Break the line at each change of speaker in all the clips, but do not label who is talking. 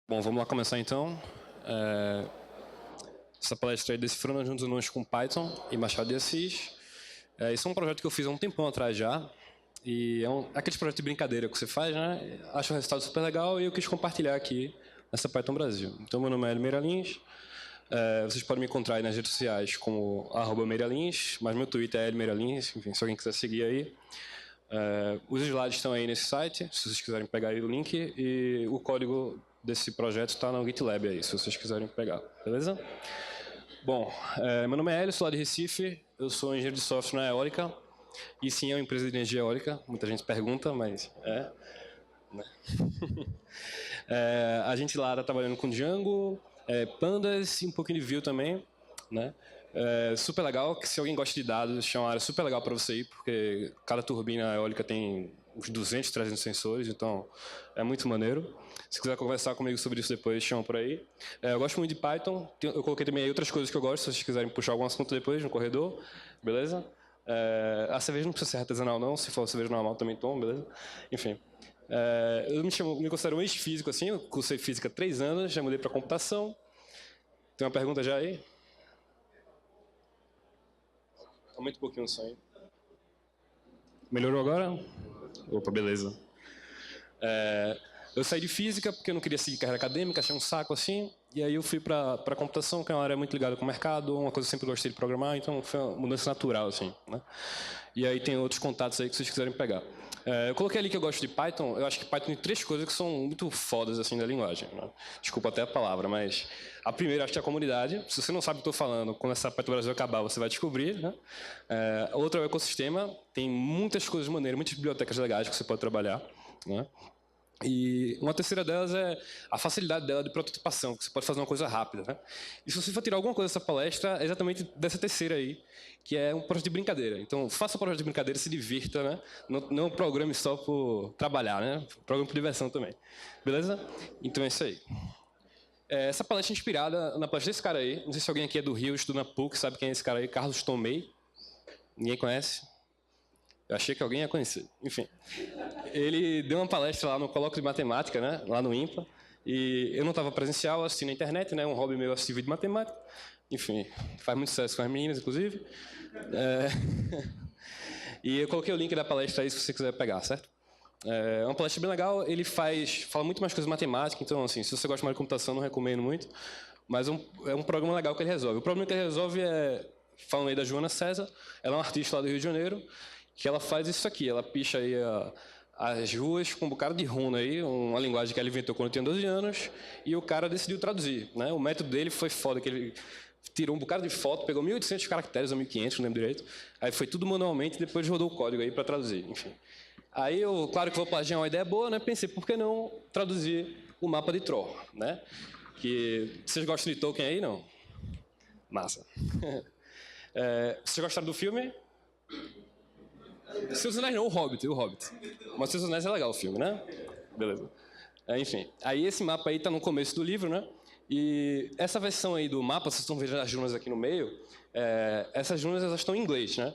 Bom, vamos lá começar então. Essa palestra é Decifrando Juntos e Nós com Python e Machado de Assis. Isso é um projeto que eu fiz há um tempão atrás já. E é aquele projeto de brincadeira que você faz, né? Acho o resultado super legal e eu quis compartilhar aqui nessa Python Brasil. Então, meu nome é Hélio Meiralins. Vocês podem me encontrar aí nas redes sociais como @Meiralins, mas meu Twitter é Hélio Meiralins, enfim, se alguém quiser seguir aí. Os slides estão aí nesse site, se vocês quiserem pegar aí o link, e o código desse projeto está no GitLab aí, se vocês quiserem pegar, beleza? Bom, meu nome é Hélio, sou lá de Recife, eu sou engenheiro de software na Eólica, e sim, é uma empresa de energia eólica, muita gente pergunta, mas é. Né? A gente lá está trabalhando com Django, Pandas e um pouquinho de Vue também, né? Super legal, que se alguém gosta de dados, é uma área super legal para você ir, porque cada turbina eólica tem uns 200, 300 sensores, então é muito maneiro. Se quiser conversar comigo sobre isso depois, chama por aí. Eu gosto muito de Python, eu coloquei também aí outras coisas que eu gosto, se vocês quiserem puxar algum assunto depois no corredor, beleza? A cerveja não precisa ser artesanal não, se for cerveja normal também tomo, beleza? Enfim. Eu me considero um ex-físico, assim, eu cursei física há 3 anos, já mudei para computação. Tem uma pergunta já aí? Aumenta um pouquinho o som aí. Melhorou agora? Opa, beleza. Eu saí de física porque eu não queria seguir carreira acadêmica, achei um saco assim, e aí eu fui para computação, que é uma área muito ligada com o mercado, uma coisa que eu sempre gostei de programar, então foi uma mudança natural, assim, né? E aí tem outros contatos aí que vocês quiserem pegar. Eu coloquei ali que eu gosto de Python, eu acho que Python tem 3 coisas que são muito fodas assim da linguagem, né? Desculpa até a palavra, mas a primeira acho que é a comunidade. Se você não sabe o que eu estou falando, quando essa Python Brasil acabar, você vai descobrir, né? A outra é o ecossistema, tem muitas coisas maneiras, muitas bibliotecas legais que você pode trabalhar, né? E uma terceira delas é a facilidade dela de prototipação, que você pode fazer uma coisa rápida, né? E se você for tirar alguma coisa dessa palestra, é exatamente dessa terceira aí, que é um projeto de brincadeira. Então, faça um projeto de brincadeira, se divirta, né? Não programe só por trabalhar, né? Programe por diversão também. Beleza? Então é isso aí. Essa palestra é inspirada na palestra desse cara aí. Não sei se alguém aqui é do Rio, estuda na PUC, sabe quem é esse cara aí? Carlos Tomei. Ninguém conhece? Eu achei que alguém ia conhecer. Enfim. Ele deu uma palestra lá no colóquio de matemática, né? Lá no IMPA. E eu não estava presencial, assisti na internet, né? Um hobby meu assistir vídeo de matemática. Enfim, faz muito sucesso com as meninas, inclusive. E eu coloquei o link da palestra aí, se você quiser pegar, certo? É uma palestra bem legal. Ele fala muito mais coisas de matemática, então, assim, se você gosta mais de computação, não recomendo muito. Mas é um programa legal que ele resolve. O problema que ele resolve falando aí da Joana César, ela é uma artista lá do Rio de Janeiro, que ela faz isso aqui, ela picha aí as ruas com um bocado de runa aí, uma linguagem que ela inventou quando tinha 12 anos, e o cara decidiu traduzir, né? O método dele foi foda, que ele tirou um bocado de foto, pegou 1.800 caracteres ou 1.500, não lembro direito, aí foi tudo manualmente e depois rodou o código aí para traduzir, enfim. Aí eu, claro que vou plagiar uma ideia boa, né? Pensei, por que não traduzir o mapa de Troll, né? Que vocês gostam de Tolkien aí, não? Massa. Vocês gostaram do filme? Senhor dos Anéis não, o Hobbit. Mas Senhor dos Anéis é legal o filme, né? Beleza. Enfim, aí esse mapa aí tá no começo do livro, né? E essa versão aí do mapa, vocês estão vendo as runas aqui no meio, essas runas elas estão em inglês, né?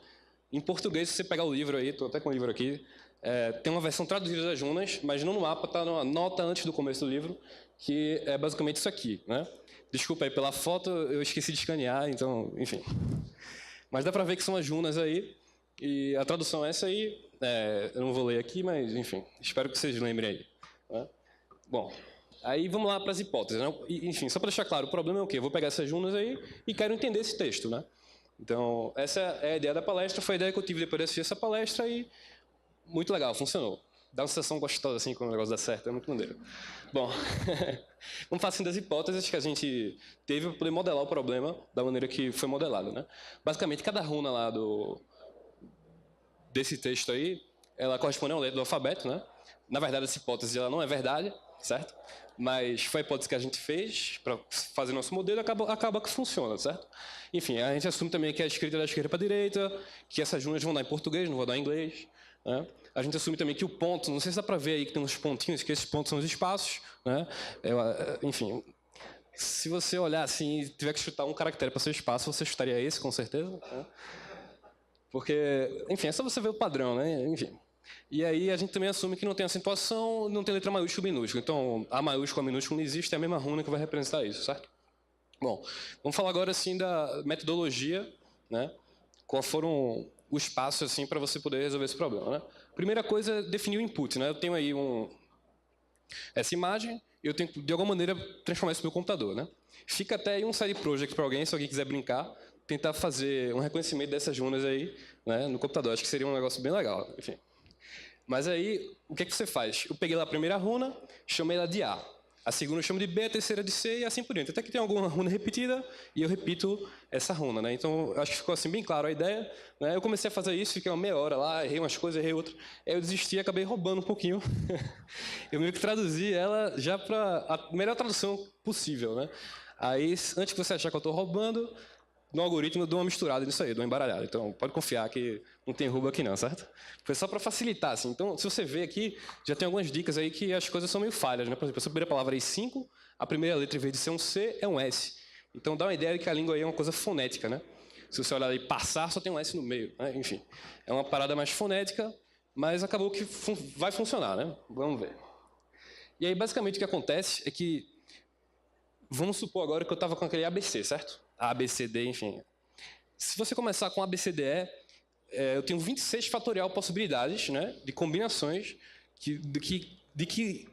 Em português, se você pegar o livro aí, estou até com o livro aqui, tem uma versão traduzida das runas, mas não no mapa, tá numa nota antes do começo do livro, que é basicamente isso aqui, né? Desculpa aí pela foto, eu esqueci de escanear, então, enfim. Mas dá para ver que são as runas aí. E a tradução é essa aí, eu não vou ler aqui, mas enfim, espero que vocês lembrem aí. Né? Bom, aí vamos lá para as hipóteses. Né? Enfim, só para deixar claro, o problema é o quê? Eu vou pegar essas runas aí e quero entender esse texto. Né? Então, essa é a ideia da palestra, foi a ideia que eu tive depois de assistir essa palestra e muito legal, funcionou. Dá uma sensação gostosa assim quando o negócio dá certo, é muito maneiro. Bom, vamos falar assim das hipóteses que a gente teve para poder modelar o problema da maneira que foi modelado. Né? Basicamente, cada runa lá desse texto aí, ela corresponde a uma letra do alfabeto, né? Na verdade, essa hipótese ela não é verdade, certo? Mas foi a hipótese que a gente fez para fazer nosso modelo e acaba que funciona, certo? Enfim, a gente assume também que a escrita é da esquerda para a direita, que essas runas vão dar em português, não vão dar em inglês. Né? A gente assume também que o ponto, não sei se dá para ver aí que tem uns pontinhos, que esses pontos são os espaços. Né? Enfim, se você olhar assim e tiver que chutar um caractere para seu espaço, você chutaria esse, com certeza. Né? Porque, enfim, é só você ver o padrão, né? Enfim. E aí a gente também assume que não tem acentuação, não tem letra maiúscula e minúscula. Então, a maiúscula e a minúscula não existe, é a mesma runa que vai representar isso, certo? Bom, vamos falar agora assim da metodologia, né? Qual foram os passos assim para você poder resolver esse problema, né? Primeira coisa é definir o input, né? Eu tenho aí essa imagem, eu tenho que de alguma maneira transformar isso no meu computador, né? Fica até aí um side project para alguém, se alguém quiser brincar, tentar fazer um reconhecimento dessas runas aí, né, no computador. Acho que seria um negócio bem legal, enfim. Mas aí, o que é que você faz? Eu peguei lá a primeira runa, chamei ela de A. A segunda eu chamo de B, a terceira de C e assim por diante. Até que tem alguma runa repetida e eu repito essa runa, né? Então, acho que ficou assim bem claro a ideia, né? Eu comecei a fazer isso, fiquei uma meia hora lá, errei umas coisas, errei outras. Aí eu desisti e acabei roubando um pouquinho. Eu meio que traduzi ela já para a melhor tradução possível, né? Aí, antes que você achar que eu estou roubando, no algoritmo eu dou uma misturada nisso aí, dou uma embaralhada. Então, pode confiar que não tem roubo aqui não, certo? Foi só para facilitar, assim. Então, se você ver aqui, já tem algumas dicas aí que as coisas são meio falhas, né? Por exemplo, essa primeira palavra aí, 5, a primeira letra, em vez de ser um C, é um S. Então, dá uma ideia de que a língua aí é uma coisa fonética, né? Se você olhar aí, passar, só tem um S no meio, né? Enfim, é uma parada mais fonética, mas acabou que vai funcionar, né? Vamos ver. E aí, basicamente, o que acontece é que, vamos supor agora que eu estava com aquele ABC, certo? A, B, C, D, enfim. Se você começar com A, B, C, D, E, eu tenho 26 fatorial possibilidades, né, de combinações de que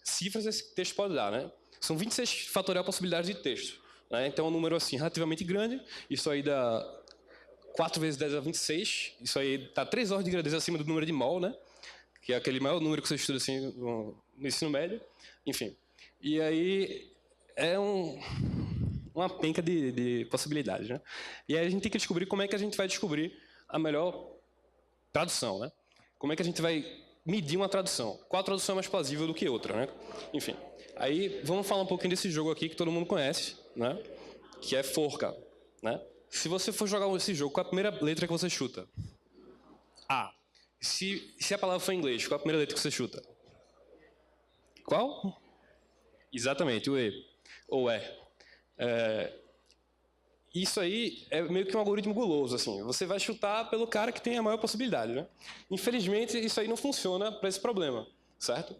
cifras esse texto pode dar, né? São 26 fatorial possibilidades de texto, né? Então é um número assim relativamente grande. Isso aí dá 4 vezes 10 a 26. Isso aí está 3 ordens de grandeza acima do número de mol, né? Que é aquele maior número que você estuda assim no ensino médio. Enfim. E aí é uma penca de possibilidades, né? E aí a gente tem que descobrir como é que a gente vai descobrir a melhor tradução, né? Como é que a gente vai medir uma tradução? Qual tradução é mais plausível do que outra, né? Enfim, aí vamos falar um pouquinho desse jogo aqui que todo mundo conhece, né? Que é forca, né? Se você for jogar esse jogo, qual é a primeira letra que você chuta? A. Se a palavra for em inglês, qual é a primeira letra que você chuta? Qual? Exatamente, o E. Ou E. Isso aí é meio que um algoritmo guloso, assim. Você vai chutar pelo cara que tem a maior possibilidade, né? Infelizmente, isso aí não funciona para esse problema, certo?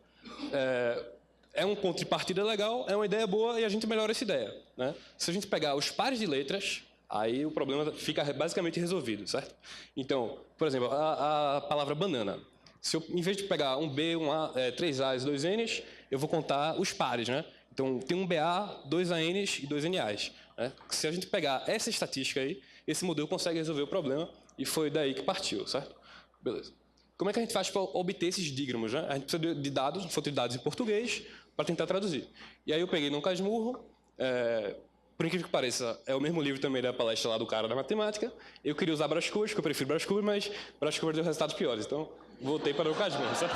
É um ponto de partida legal, é uma ideia boa e a gente melhora essa ideia, né? Se a gente pegar os pares de letras, aí o problema fica basicamente resolvido, certo? Então, por exemplo, a palavra banana. Se eu, em vez de pegar um B, um A, 3 A's e 2 N's, eu vou contar os pares, né? Então, tem um BA, 2 ANs e 2 NAs. Né? Se a gente pegar essa estatística aí, esse modelo consegue resolver o problema e foi daí que partiu, certo? Beleza. Como é que a gente faz para obter esses dígramos, né? A gente precisa de dados, fonte de dados em português, para tentar traduzir. E aí eu peguei no Casmurro, por incrível que pareça, é o mesmo livro também da palestra lá do cara da matemática. Eu queria usar Brás Cubas, porque eu prefiro Brás Cubas, mas Brás Cubas deu resultados piores. Então, voltei para o Casmurro, certo?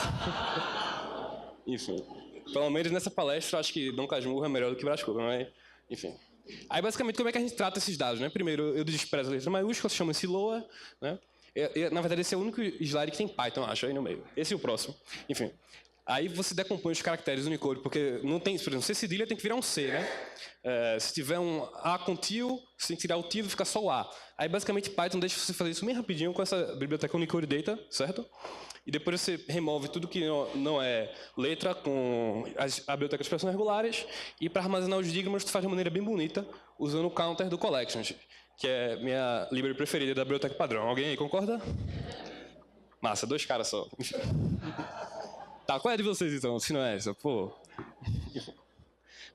Enfim. Pelo menos nessa palestra, acho que Dom Casmurro é melhor do que Brás Cubas, mas enfim. Aí, basicamente, como é que a gente trata esses dados, né? Primeiro, eu desprezo a letra maiúscula, se chama esse LOA, né? Na verdade, esse é o único slide que tem Python, acho, aí no meio. Esse é o próximo. Enfim. Aí você decompõe os caracteres Unicode, porque não tem, por exemplo, C cedilha tem que virar um C, né? Se tiver um A com tio, você tem que tirar o tio e fica só o A. Aí, basicamente, Python deixa você fazer isso bem rapidinho com essa biblioteca Unicode Data, certo? E depois você remove tudo que não é letra com a biblioteca de expressões regulares e para armazenar os dígramos, tu faz de maneira bem bonita, usando o counter do collections, que é minha library preferida da biblioteca padrão. Alguém aí concorda? Massa, 2 caras só. Enfim. Tá, qual é a de vocês então, se não é essa? Pô.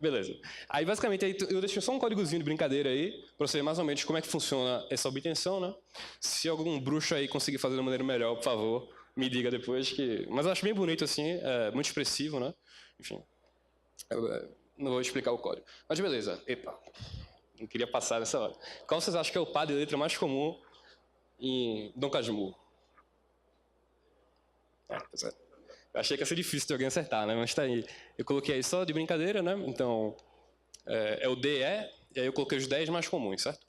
Beleza. Aí, basicamente, eu deixei só um códigozinho de brincadeira aí, para você ver mais ou menos como é que funciona essa obtenção, né? Se algum bruxo aí conseguir fazer de maneira melhor, por favor, me diga depois que... Mas eu acho bem bonito assim, muito expressivo, né? Enfim, não vou explicar o código. Mas beleza, epa, não queria passar nessa hora. Qual vocês acham que é o par de letra mais comum em Dom Casmurro? Eu achei que ia ser difícil de alguém acertar, né? Mas tá aí. Eu coloquei aí só de brincadeira, né? Então, é o DE, e aí eu coloquei os 10 mais comuns, certo?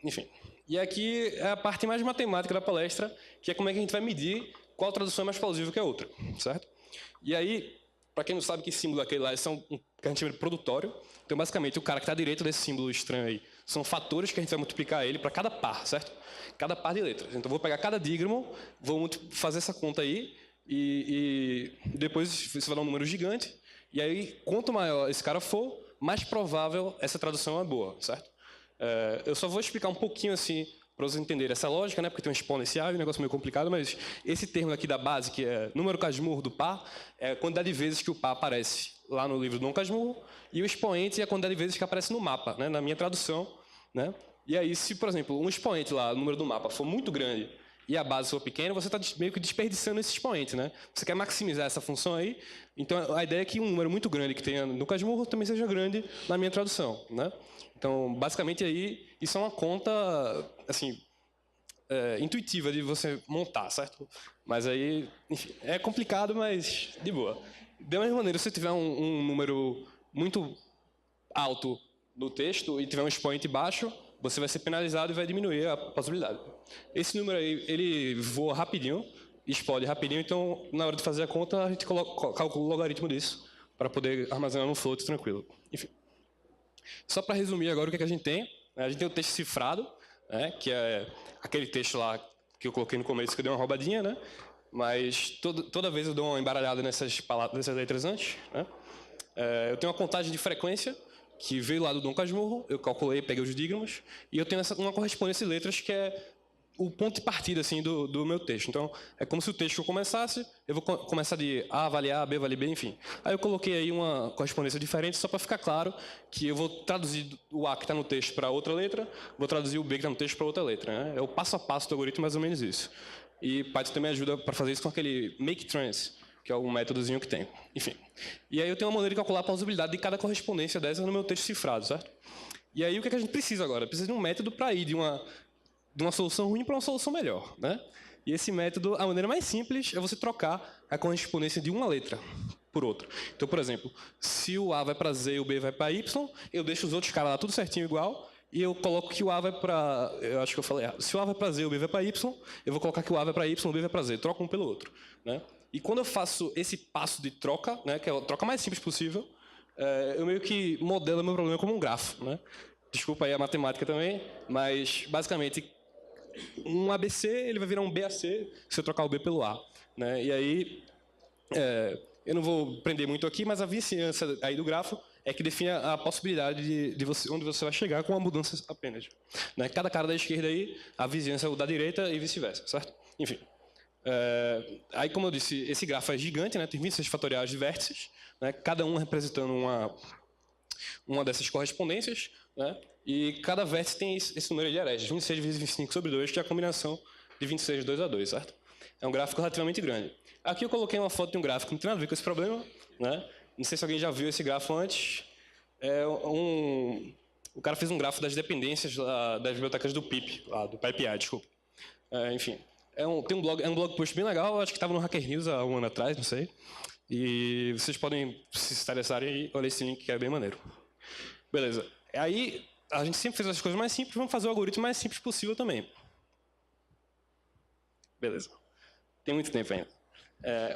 Enfim. E aqui é a parte mais matemática da palestra, que é como é que a gente vai medir qual tradução é mais plausível que a outra, certo? E aí, para quem não sabe que símbolo aquele lá, esse é que a gente chama de produtório. Então, basicamente, o cara que está à direita desse símbolo estranho aí são fatores que a gente vai multiplicar ele para cada par, certo? Cada par de letras. Então, eu vou pegar cada dígramo, vou fazer essa conta aí, e depois isso vai dar um número gigante, e aí, quanto maior esse cara for, mais provável essa tradução é boa, certo? Eu só vou explicar um pouquinho assim, para vocês entenderem essa lógica, né? Porque tem um exponencial e um negócio meio complicado, mas esse termo aqui da base, que é número Casmurro do par, é a quantidade de vezes que o par aparece lá no livro do Dom Casmurro, e o expoente é a quantidade de vezes que aparece no mapa, né? Na minha tradução, né? E aí, se, por exemplo, um expoente lá, o número do mapa, for muito grande e a base for pequena, você está meio que desperdiçando esse expoente, né? Você quer maximizar essa função aí, então a ideia é que um número muito grande que tenha no Casmurro também seja grande na minha tradução, né? Então, basicamente, aí, isso é uma conta, assim, intuitiva de você montar, certo? Mas aí, enfim, é complicado, mas de boa. Da mesma maneira, se você tiver um número muito alto no texto e tiver um expoente baixo, você vai ser penalizado e vai diminuir a possibilidade. Esse número aí, ele voa rapidinho, explode rapidinho, então, na hora de fazer a conta, a gente calcula o logaritmo disso para poder armazenar no float tranquilo. Enfim. Só para resumir agora o que a gente tem. A gente tem o texto cifrado, né, que é aquele texto lá que eu coloquei no começo, que eu dei uma roubadinha, né? Mas toda vez eu dou uma embaralhada nessas letras antes, né? Eu tenho uma contagem de frequência, que veio lá do Dom Casmurro, eu calculei, peguei os dígramos, e eu tenho uma correspondência de letras que é o ponto de partida assim, do meu texto. Então, é como se o texto começasse, eu vou começar de A vale A, B vale B, enfim. Aí eu coloquei aí uma correspondência diferente, só para ficar claro que eu vou traduzir o A que está no texto para outra letra, vou traduzir o B que está no texto para outra letra. Né? É o passo a passo do algoritmo, mais ou menos isso. E Python também ajuda para fazer isso com aquele make trans, que é um métodozinho que tem. Enfim. E aí eu tenho uma maneira de calcular a plausibilidade de cada correspondência dessa no meu texto cifrado, certo? E aí o que a gente precisa agora? Precisa de um método para ir de uma solução ruim para uma solução melhor, né? E esse método, a maneira mais simples é você trocar a correspondência de uma letra por outra. Então, por exemplo, se o A vai para Z e o B vai para Y, eu deixo os outros caras lá tudo certinho igual, e eu coloco que o A vai para... Eu acho que eu falei errado. Se o A vai para Z e o B vai para Y, eu vou colocar que o A vai para Y e o B vai para Z. Troco um pelo outro, né? E quando eu faço esse passo de troca, né, que é a troca mais simples possível, eu meio que modelo o meu problema como um grafo, né? Desculpa aí a matemática também, mas basicamente um ABC ele vai virar um BAC se eu trocar o B pelo A, né? E aí eu não vou prender muito aqui, mas a vizinhança aí do grafo é que define a possibilidade de você, onde você vai chegar com uma mudança apenas, né? Cada cara da esquerda aí, a vizinhança é o da direita e vice-versa, certo? Enfim. Aí, como eu disse, esse grafo é gigante, né? Tem 26 fatoriais de vértices, né? Cada um representando uma dessas correspondências, né? E cada vértice tem esse número de arestas, 26 vezes 25 sobre 2, que é a combinação de 26 2 a 2, certo? É um gráfico relativamente grande. Aqui eu coloquei uma foto de um gráfico que não tem nada a ver com esse problema, né? Não sei se alguém já viu esse grafo antes. O cara fez um grafo das dependências das bibliotecas do PIP, do PyPI, desculpa. Enfim, é um blog post bem legal, acho que estava no Hacker News há um ano atrás, não sei. E vocês podem se interessarem e olhar esse link, que é bem maneiro. Beleza. Aí, a gente sempre fez as coisas mais simples, vamos fazer o algoritmo mais simples possível também. Beleza. Tem muito tempo ainda.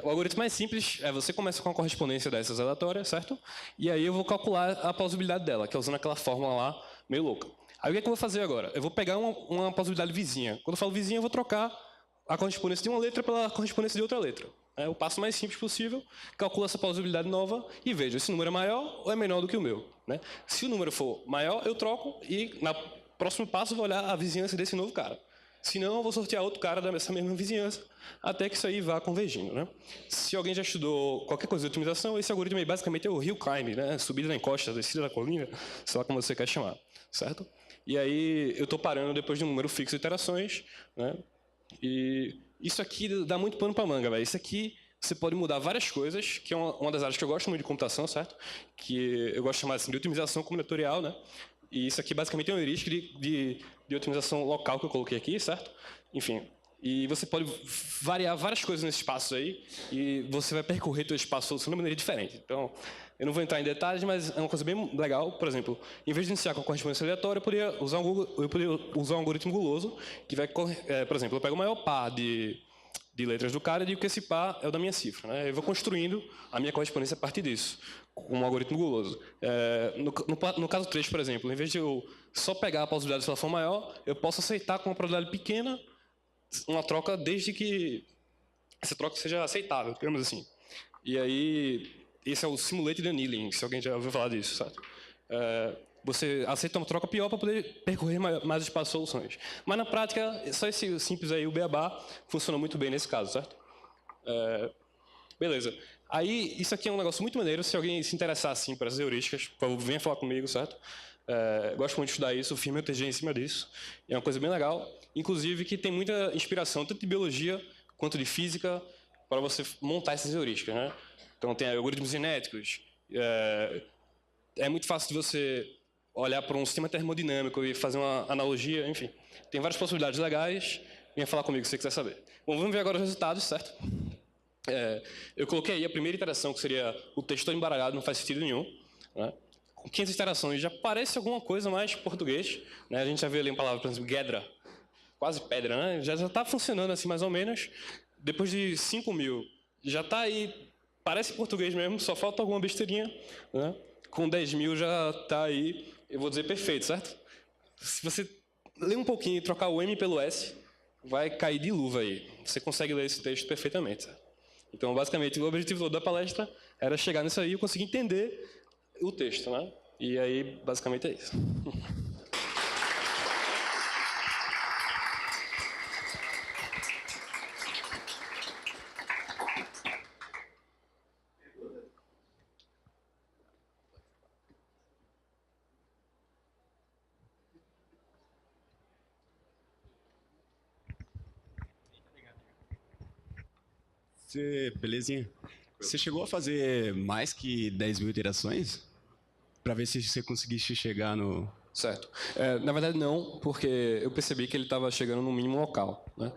O algoritmo mais simples é você começa com a correspondência dessas aleatórias, certo? E aí eu vou calcular a plausibilidade dela, que é usando aquela fórmula lá, meio louca. Aí o que é que eu vou fazer agora? Eu vou pegar uma plausibilidade vizinha. Quando eu falo vizinha, eu vou trocar a correspondência de uma letra pela correspondência de outra letra. É o passo mais simples possível, calculo essa plausibilidade nova e vejo se o número é maior ou é menor do que o meu, né? Se o número for maior, eu troco e, no próximo passo, vou olhar a vizinhança desse novo cara. Se não, eu vou sortear outro cara dessa mesma vizinhança, até que isso aí vá convergindo, né? Se alguém já estudou qualquer coisa de otimização, esse algoritmo aí basicamente é o hill climb, né? Subida na encosta, descida da colina, sei lá como você quer chamar, certo? E aí eu estou parando depois de um número fixo de iterações, né? E isso aqui dá muito pano para manga, velho. Isso aqui você pode mudar várias coisas, que é uma das áreas que eu gosto muito de computação, certo? Que eu gosto de chamar assim, de otimização combinatorial, né? E isso aqui basicamente é uma heurística de otimização local que eu coloquei aqui, certo? Enfim, e você pode variar várias coisas nesses passos aí e você vai percorrer seu espaço de solução de maneira diferente. Então, eu não vou entrar em detalhes, mas é uma coisa bem legal. Por exemplo, em vez de iniciar com a correspondência aleatória, eu poderia usar um algoritmo guloso que vai, por exemplo, eu pego o maior par de letras do cara e digo que esse par é o da minha cifra, né? Eu vou construindo a minha correspondência a partir disso. com um algoritmo guloso. No caso 3, por exemplo, em vez de eu só pegar a possibilidade se ela for maior, eu posso aceitar com uma probabilidade pequena uma troca desde que essa troca seja aceitável, digamos assim. E aí, esse é o simulated annealing, se alguém já ouviu falar disso, certo? Você aceita uma troca pior para poder percorrer mais espaço de soluções. Mas na prática, só esse simples aí, o beabá, funciona muito bem nesse caso, certo? Beleza. Aí, isso aqui é um negócio muito maneiro. Se alguém se interessar assim para as heurísticas, por favor, venha falar comigo, certo? Gosto muito de estudar isso, fiz meu TG em cima disso. É uma coisa bem legal. Inclusive, que tem muita inspiração, tanto de biologia quanto de física, para você montar essas heurísticas, né? Então, tem algoritmos cinéticos. É muito fácil de você olhar para um sistema termodinâmico e fazer uma analogia, enfim. Tem várias possibilidades legais. Venha falar comigo se você quiser saber. Bom, vamos ver agora os resultados, certo? Eu coloquei aí a primeira iteração, que seria o texto todo embaralhado, não faz sentido nenhum. Né? Com 500 iterações já parece alguma coisa mais português. Né? A gente já viu ali uma palavra, por exemplo, guedra, quase pedra, né? Já está funcionando assim mais ou menos. Depois de 5.000, já está aí, parece português mesmo, só falta alguma besteirinha. Né? Com 10.000 já está aí, eu vou dizer perfeito, certo? Se você ler um pouquinho e trocar o M pelo S, vai cair de luva aí. Você consegue ler esse texto perfeitamente, certo? Então, basicamente, o objetivo todo da palestra era chegar nisso aí e conseguir entender o texto, né? E aí, basicamente, é isso.
Belezinha. Você chegou a fazer mais que 10.000 iterações? Para ver se você conseguisse chegar no...
Certo. Na verdade, não, porque eu percebi que ele estava chegando no mínimo local. Né?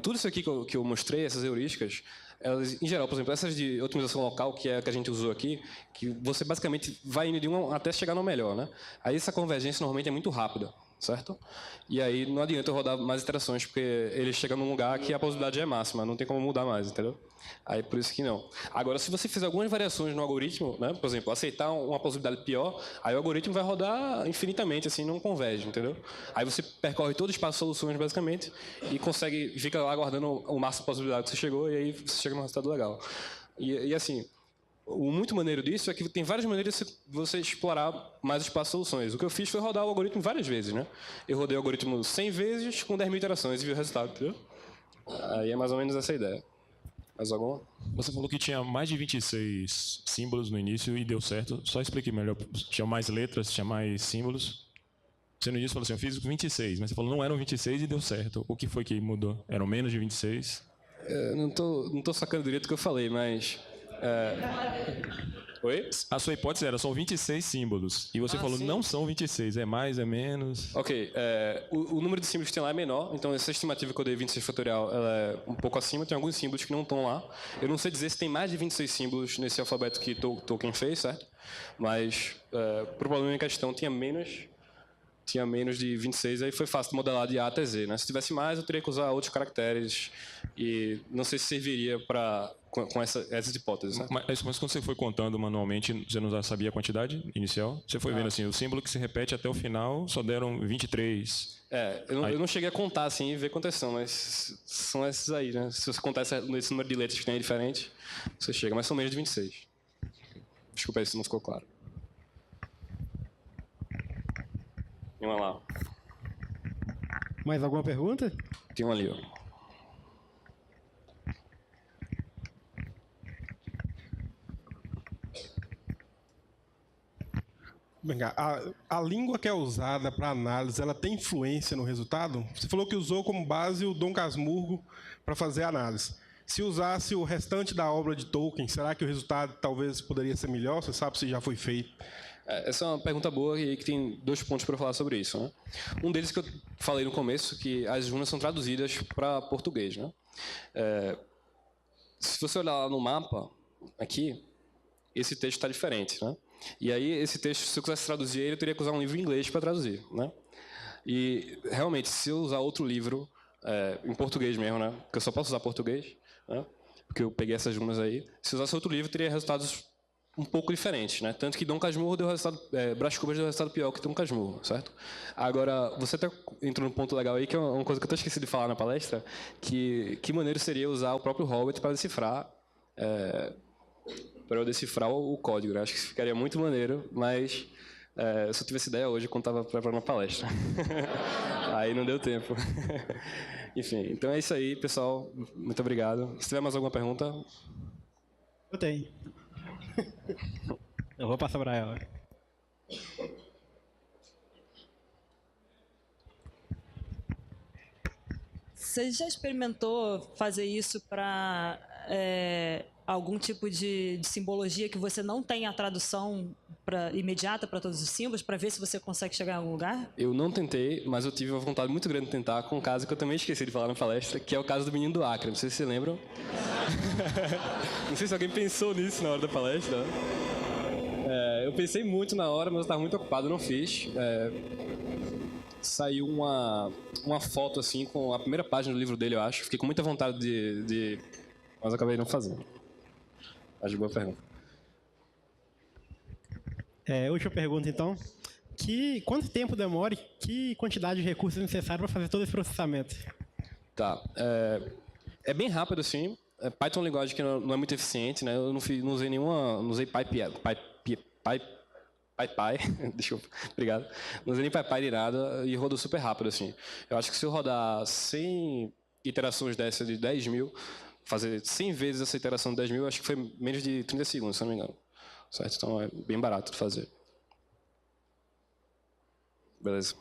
Tudo isso aqui que eu mostrei, essas heurísticas, elas, em geral, por exemplo, essas de otimização local, que é a que a gente usou aqui, que você basicamente vai indo de uma até chegar no melhor. Né? Aí essa convergência normalmente é muito rápida, certo? E aí não adianta eu rodar mais iterações, porque ele chega num lugar que a possibilidade já é máxima, não tem como mudar mais, entendeu? Aí por isso que não. Agora, se você fizer algumas variações no algoritmo, né, por exemplo, aceitar uma possibilidade pior, aí o algoritmo vai rodar infinitamente, assim, não converge, entendeu? Aí você percorre todo o espaço de soluções, basicamente, e consegue, fica lá aguardando o máximo de possibilidade que você chegou, e aí você chega num resultado legal. E assim, o muito maneiro disso é que tem várias maneiras de você explorar mais o espaço de soluções. O que eu fiz foi rodar o algoritmo várias vezes, né? Eu rodei o algoritmo 100 vezes com 10.000 iterações e vi o resultado, entendeu? Aí é mais ou menos essa ideia. Mais alguma?
Você falou que tinha mais de 26 símbolos no início e deu certo. Só explique melhor. Tinha mais letras, tinha mais símbolos. Você no início falou assim, eu fiz 26, mas você falou não eram 26 e deu certo. O que foi que mudou? Eram menos de 26?
Não tô sacando direito o que eu falei, mas... Oi?
A sua hipótese era, são 26 símbolos. E você falou,
sim.
não são 26, é mais, é menos.
Ok, o número de símbolos que tem lá é menor, então essa estimativa que eu dei, 26 fatorial, ela é um pouco acima, tem alguns símbolos que não estão lá. Eu não sei dizer se tem mais de 26 símbolos nesse alfabeto que Tolkien fez, certo? Mas, por problema em questão, tinha menos de 26, aí foi fácil de modelar de A até Z, né? Se tivesse mais, eu teria que usar outros caracteres e não sei se serviria com essas hipóteses, né?
Mas quando você foi contando manualmente, você não já sabia a quantidade inicial? Você foi vendo assim, o símbolo que se repete até o final só deram 23.
Eu não cheguei a contar assim e ver quantas são, mas são esses aí, né? Se você contar esse número de letras que tem aí diferente, você chega, mas são menos de 26. Desculpa aí se não ficou claro. Tem uma lá.
Mais alguma pergunta?
Tem uma ali, ó.
Vem cá, a língua que é usada para análise, ela tem influência no resultado? Você falou que usou como base o Dom Casmurro para fazer a análise. Se usasse o restante da obra de Tolkien, será que o resultado talvez poderia ser melhor? Você sabe se já foi feito?
Essa é uma pergunta boa e que tem 2 pontos para falar sobre isso. Né? Um deles que eu falei no começo, que as runas são traduzidas para português. Né? Se você olhar lá no mapa, aqui, esse texto está diferente. Né? E aí, esse texto, se eu quisesse traduzir ele, eu teria que usar um livro em inglês para traduzir. Né? E, realmente, se eu usar outro livro, em português mesmo, né? Porque eu só posso usar português, né? Porque eu peguei essas runas aí. Se eu usasse outro livro, teria resultados um pouco diferentes, né? Tanto que Dom Casmurro deu resultado, Brás Cubas deu resultado pior que Dom Casmurro, certo? Agora, você até entrou num ponto legal aí, que é uma coisa que eu até esqueci de falar na palestra, que maneiro seria usar o próprio Hobbit para decifrar, o código, né? Acho que ficaria muito maneiro, mas se eu tivesse ideia hoje, quando estava preparando a palestra. Aí não deu tempo. Enfim, então é isso aí, pessoal. Muito obrigado. Se tiver mais alguma pergunta...
Eu tenho. Eu vou passar para ela.
Você já experimentou fazer isso para algum tipo de simbologia que você não tem a tradução imediata para todos os símbolos, para ver se você consegue chegar em algum lugar?
Eu não tentei, mas eu tive uma vontade muito grande de tentar com um caso que eu também esqueci de falar na palestra, que é o caso do menino do Acre. Não sei se vocês lembram. Não sei se alguém pensou nisso na hora da palestra. Eu pensei muito na hora, mas eu estava muito ocupado, não fiz. Saiu uma foto assim com a primeira página do livro dele, eu acho. Fiquei com muita vontade de... Mas acabei não fazendo. Acho boa pergunta.
Última pergunta, então. Quanto tempo demora e que quantidade de recursos é necessário para fazer todo esse processamento?
Tá. É bem rápido, assim. Python é uma linguagem que não é muito eficiente, né? Eu não usei nenhuma... Não usei PyPy. Desculpa. Obrigado. Não usei nem PyPy nem nada e rodou super rápido, assim. Eu acho que se eu rodar 100 iterações dessa de 10 mil, fazer 100 vezes essa iteração de 10 mil, acho que foi menos de 30 segundos, se eu não me engano. Certo? Então é bem barato de fazer. Beleza.